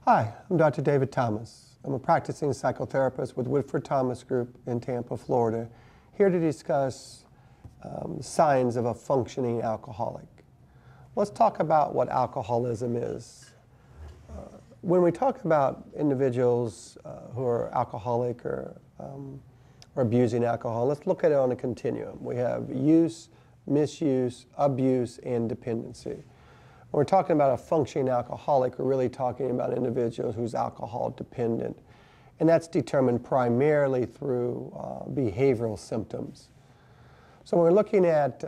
Hi, I'm Dr. David Thomas. I'm a practicing psychotherapist with Woodford Thomas Group in Tampa, Florida, here to discuss signs of a functioning alcoholic. Let's talk about what alcoholism is. When we talk about individuals who are alcoholic or abusing alcohol, let's look at it on a continuum. We have use, misuse, abuse, and dependency. When we're talking about a functioning alcoholic, we're really talking about individuals who's alcohol dependent. And that's determined primarily through behavioral symptoms. So when we're looking at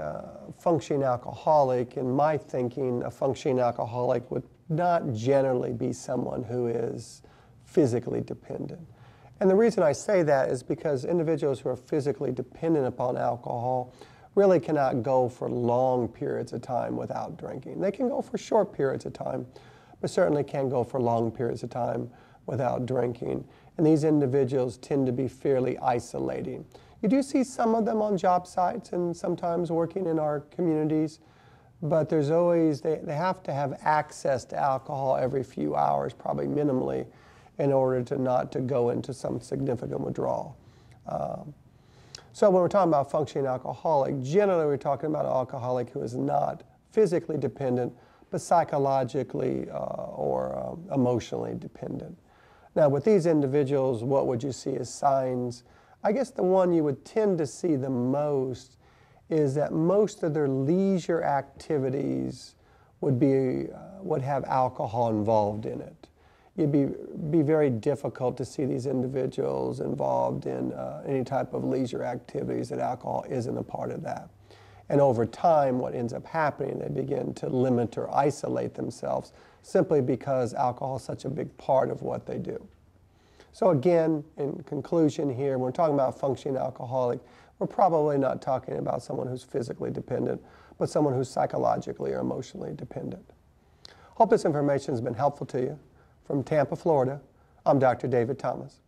functioning alcoholic, in my thinking, a functioning alcoholic would not generally be someone who is physically dependent. And the reason I say that is because individuals who are physically dependent upon alcohol really cannot go for long periods of time without drinking. They can go for short periods of time, but certainly can't go for long periods of time without drinking. And these individuals tend to be fairly isolating. You do see some of them on job sites and sometimes working in our communities, but there's always, they have to have access to alcohol every few hours, probably minimally, in order to not to go into some significant withdrawal. So when we're talking about functioning alcoholic, generally we're talking about an alcoholic who is not physically dependent, but psychologically or emotionally dependent. Now with these individuals, what would you see as signs? I guess the one you would tend to see the most is that most of their leisure activities would have alcohol involved in it. It'd be very difficult to see these individuals involved in any type of leisure activities that alcohol isn't a part of that. And over time, what ends up happening, they begin to limit or isolate themselves simply because alcohol is such a big part of what they do. So again, in conclusion here, when we're talking about functioning alcoholic, we're probably not talking about someone who's physically dependent, but someone who's psychologically or emotionally dependent. Hope this information has been helpful to you. From Tampa, Florida, I'm Dr. David Thomas.